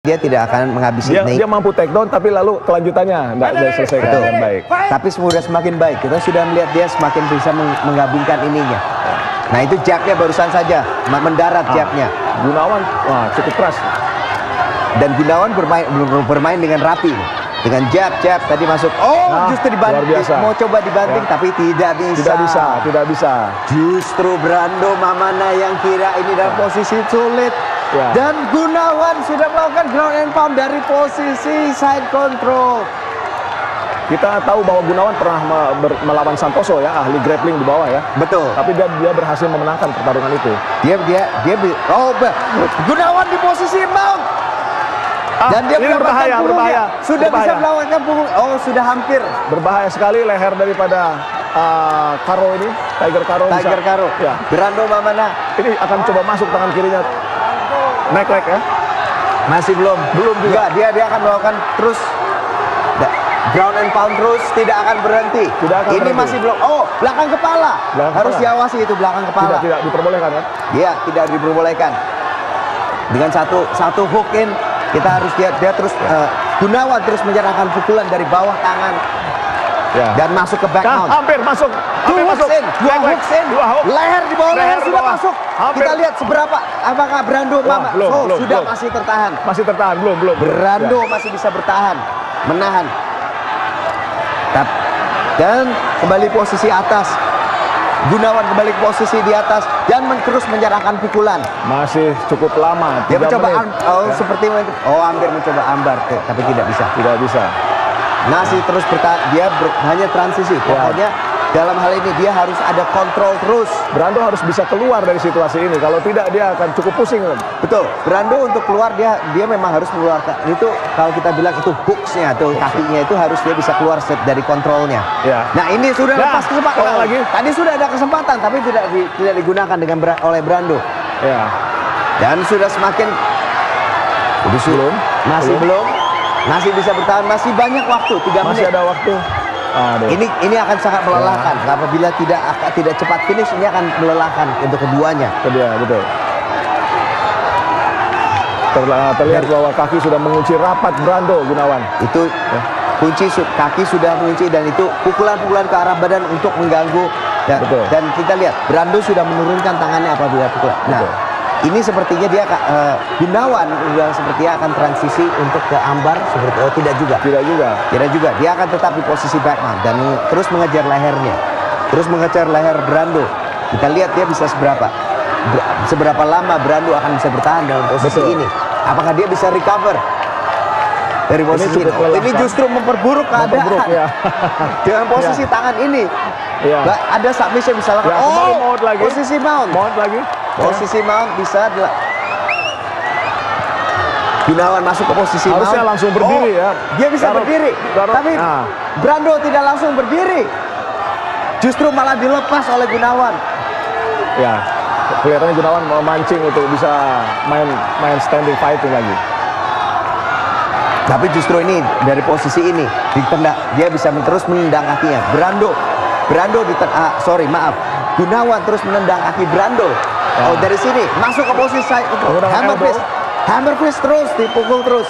dia tidak akan menghabisi ini. Dia mampu take down, tapi lalu kelanjutannya tidak selesaikan dengan baik. Tapi sudah semakin baik. Kita sudah melihat dia semakin bisa menggabungkan ininya. Nah itu jabnya barusan saja mendarat jabnya. Gunawan cukup keras. Dan Gunawan bermain dengan rapi. Dengan jab tadi masuk. Justru dibanting. Mau coba dibanting tapi tidak bisa. Tidak bisa. Justru Brando Mamana yang kira ini dalam posisi sulit. Dan Gunawan sudah melakukan ground and pound dari posisi side control. Kita tahu bahwa Gunawan pernah melawan Santoso ya, ahli grappling di bawah ya. Betul. Tapi dia berhasil memenangkan pertarungan itu. Gunawan di posisi mount. Dan dia ini berbahaya. Sudah bisa melakukan punggung. Sudah hampir. Berbahaya sekali leher daripada Karo ini, Tiger Karo. Ya. Brando Mamana. Ini akan coba masuk tangan kirinya. Neck leg ya? Masih belum juga. Dia akan melakukan terus ground and pound terus, tidak akan berhenti. Ini masih belum. Belakang kepala. Harus diawasi itu belakang kepala. Tidak diperbolehkan kan? Iya, tidak diperbolehkan. Dengan satu hook in, kita harus lihat dia terus Gunawan terus menyerahkan pukulan dari bawah tangan. Dan masuk ke back mount. Hampir masuk. Dua hooks in. Leher di bawah leher sudah masuk. Kita lihat seberapa. Apakah Brando sudah masih tertahan? Masih tertahan, belum. Brando masih bisa bertahan, menahan. Dan kembali posisi atas. Gunawan kembali ke posisi di atas dan terus menyerahkan pukulan. Masih cukup lama. Dia mencoba seperti hampir mencoba armbar, tapi tidak bisa. Tidak bisa. Masih terus bertahan. Dia hanya transisi. Pokoknya dalam hal ini dia harus ada kontrol terus. Brando harus bisa keluar dari situasi ini. Kalau tidak dia akan cukup pusing. Betul. Brando untuk keluar dia memang harus mengeluarkan. Itu kalau kita bilang itu hooksnya atau kakinya itu harus dia bisa keluar dari kontrolnya. Nah ini sudah lepas kesempatan lagi. Tadi sudah ada kesempatan tapi tidak digunakan oleh Brando. Dan sudah semakin masih bisa bertahan, masih banyak waktu, 3 menit. Masih ada waktu. Ini akan sangat melelahkan. Apabila tidak cepat finish, ini akan melelahkan untuk keduanya. Betul. Terlihat bahwa kaki sudah mengunci rapat Brando Gunawan. Itu kaki sudah mengunci dan itu pukulan-pukulan ke arah badan untuk mengganggu. Dan kita lihat Brando sudah menurunkan tangannya apabila pukulan. Ini sepertinya dia Gunawan sepertinya akan transisi untuk ke ambar seperti tidak juga. Dia akan tetap di posisi back mount dan terus mengejar lehernya. Terus mengejar leher Brando. Kita lihat dia bisa seberapa lama Brando akan bisa bertahan dalam posisi ini. Apakah dia bisa recover dari posisi ini? Ini justru memperburuk keadaan. Dengan posisi tangan ini. Ada submission bisa lakukan. Posisi mount. Posisi mount bisa Gunawan masuk ke posisi mount. Harusnya langsung berdiri ya. Dia bisa berdiri. Tapi Brando tidak langsung berdiri. Justru malah dilepas oleh Gunawan. Kelihatannya Gunawan memancing untuk bisa main standing fighting lagi. Tapi justru ini dari posisi ini dia bisa terus menendang kakinya. Gunawan terus menendang kaki Brando. Dari sini masuk ke posisi hammer fist terus dipukul terus.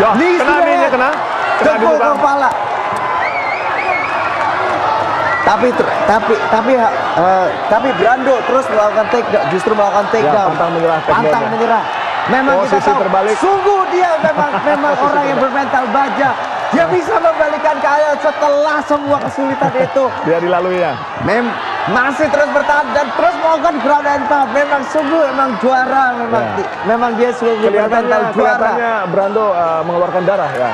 Kena Jempol kepala. Tapi Brando terus melakukan justru melakukan takedown. Pantang menyerah. Memang kita tahu, terbalik. Sungguh dia memang orang yang bermental baja. Dia bisa membalikkan keadaan setelah semua kesulitan itu. Dia dilalui ya. Masih terus bertahan dan terus melakukan ground and pound. Memang juara. Memang dia sungguh bermental juara. Kelihatannya Brando mengeluarkan darah ya.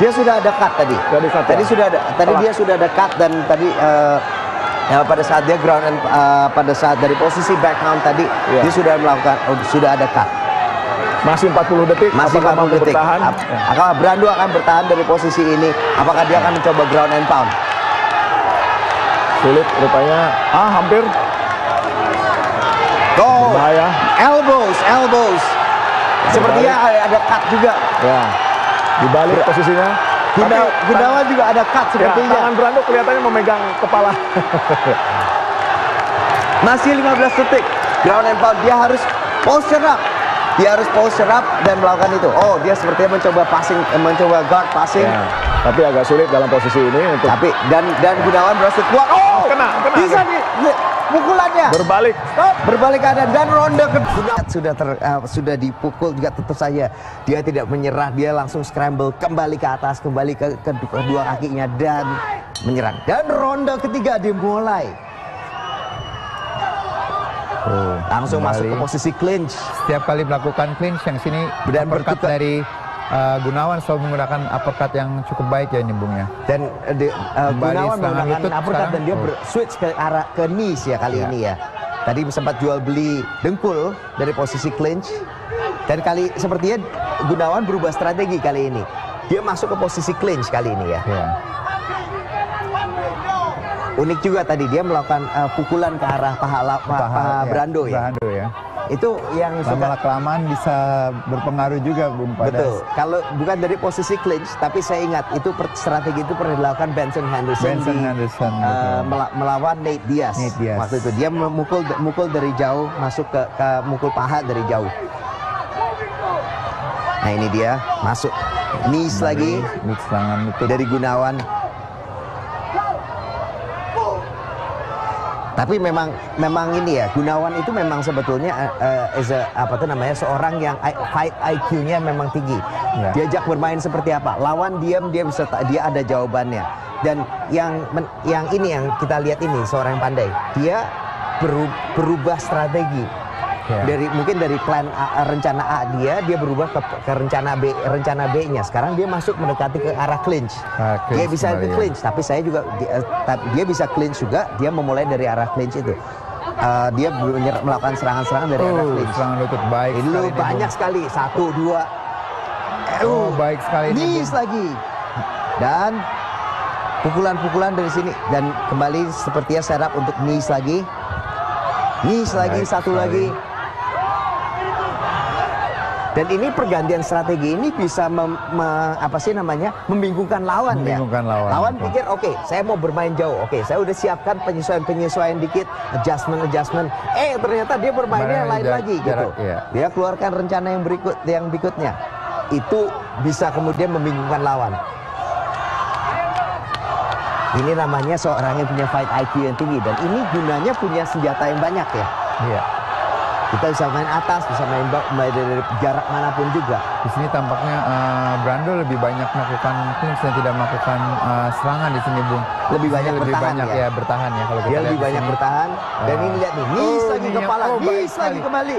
Dia sudah ada cut tadi. Dia sudah ada cut dan tadi pada saat dia ground and pada saat dari posisi back mount tadi dia sudah ada cut. Masih 40 detik. Masih 40 detik. Apakah Brando akan bertahan dari posisi ini? Apakah dia akan mencoba ground and pound? Sulit rupanya. Hampir. Bahaya. Elbows. Sepertinya ada cut juga. Dibalik posisinya. Gunawan juga ada cut sepertinya. Tangan Brando kelihatannya memegang kepala. Masih 15 detik. Ground and pound. Dia harus posture up. Dia harus posture up dan melakukan itu. Oh, dia sepertinya mencoba passing, mencoba guard passing. Ya, tapi agak sulit dalam posisi ini untuk. Tapi dan Gunawan berhasil keluar. Oh, kena. Bisa pukulannya. Berbalik. Stop. Berbalik keadaan dan ronde kedua sudah dipukul juga tentu saja. Dia tidak menyerah, dia langsung scramble kembali ke atas, kembali ke kedua kakinya dan menyerang. Dan ronde ketiga dimulai. Langsung kembali. masuk ke posisi clinch. Setiap kali melakukan clinch yang sini Dan uppercut bertukar. dari Gunawan selalu menggunakan uppercut yang cukup baik ya ini Bung ya. Dan Gunawan serangan menggunakan lutut uppercut sekarang. dan dia switch ke arah ke knees ya kali ini ya. Tadi sempat jual beli dengkul dari posisi clinch. Dan kali sepertinya Gunawan berubah strategi kali ini. Dia masuk ke posisi clinch kali ini ya. Unik juga tadi dia melakukan pukulan ke arah paha Brando ya. Brando ya. Itu yang Lama-kelamaan bisa berpengaruh juga Bung pada. Betul. Kalau bukan dari posisi clinch, tapi saya ingat itu strategi itu pernah dilakukan Benson Henderson melawan Nate Diaz. Waktu itu dia mukul dari jauh, masuk ke mukul paha dari jauh. Nah ini dia masuk knees lagi serangan lutut dari Gunawan. Tapi memang ini ya, Gunawan itu memang sebetulnya seorang yang fight IQ-nya memang tinggi. Ya. Diajak bermain seperti apa, lawan diam dia ada jawabannya. Dan yang ini yang kita lihat ini seorang yang pandai, dia berubah strategi. Mungkin dari plan rencana A dia berubah ke rencana B-nya. Sekarang dia masuk mendekati ke arah clinch. Dia bisa ke clinch, tapi dia bisa clinch juga. Dia memulai dari arah clinch itu. Dia melakukan serangan-serangan dari arah clinch. Serangan lutut baik. Ini banyak sekali. 1, 2. Baik sekali. Knees lagi. Dan pukulan-pukulan dari sini dan kembali sepertinya setup untuk knees lagi. Knees lagi, satu lagi. Dan ini pergantian strategi ini bisa membingungkan lawan ya. Lawan pikir oke, saya mau bermain jauh. Oke, saya udah siapkan penyesuaian dikit, adjustment. Ternyata dia bermainnya lain lagi gitu. Dia keluarkan rencana yang berikutnya. Itu bisa kemudian membingungkan lawan. Ini namanya seorang yang punya fight IQ yang tinggi dan ini gunanya punya senjata yang banyak ya. Iya. Kita bisa main atas, bisa main dari jarak manapun juga. Di sini tampaknya Brando lebih banyak melakukan clinch dan tidak melakukan serangan di sini Bung. Lebih banyak bertahan ya kalau kita dia lihat. Lebih banyak bertahan. Dan ini lihat nih, knees lagi kepala, knees lagi kembali.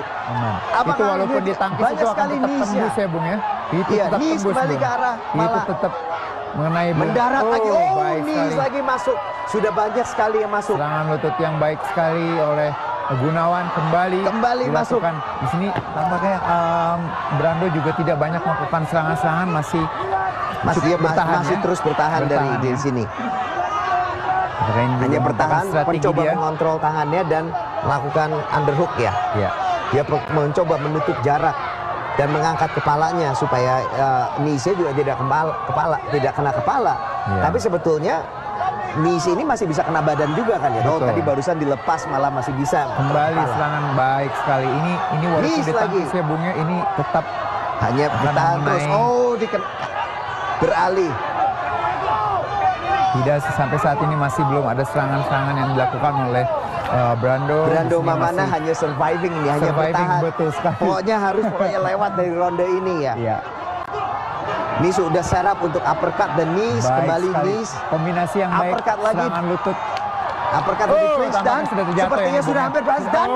Itu walaupun ditangkis itu akan tetap tembus ya Bung ya. Itu tetap knees tembus kembali Bung. ke arah Itu tetap mengenai mendarat lagi. Knees sekali. lagi masuk. Sudah banyak sekali yang masuk. Serangan lutut yang baik sekali oleh Gunawan kembali masuk. Di sini tampaknya Brando juga tidak banyak melakukan serangan-serangan, masih terus bertahan dari sini. Hanya bertahan, mencoba mengontrol tangannya dan melakukan underhook ya. Dia mencoba menutup jarak dan mengangkat kepalanya supaya knees-nya juga tidak kena kepala. Tapi sebetulnya knees ini masih bisa kena badan juga kan ya. Tadi barusan dilepas malah masih bisa kembali serangan baik sekali. Ini walaupun ditangkis ya Bung ya, ini tetap hanya bertahan terus. Beralih. Tidak sampai saat ini masih belum ada serangan-serangan yang dilakukan oleh Brando Mamana hanya surviving ini, hanya bertahan. Betul sekali. Pokoknya lewat dari ronde ini ya. Ini sudah setup untuk uppercut dan knees, kembali knees. Kombinasi yang baik, uppercut lagi, serangan lutut. Uppercut lebih clinch dan sepertinya sudah hampir berhasil. Dan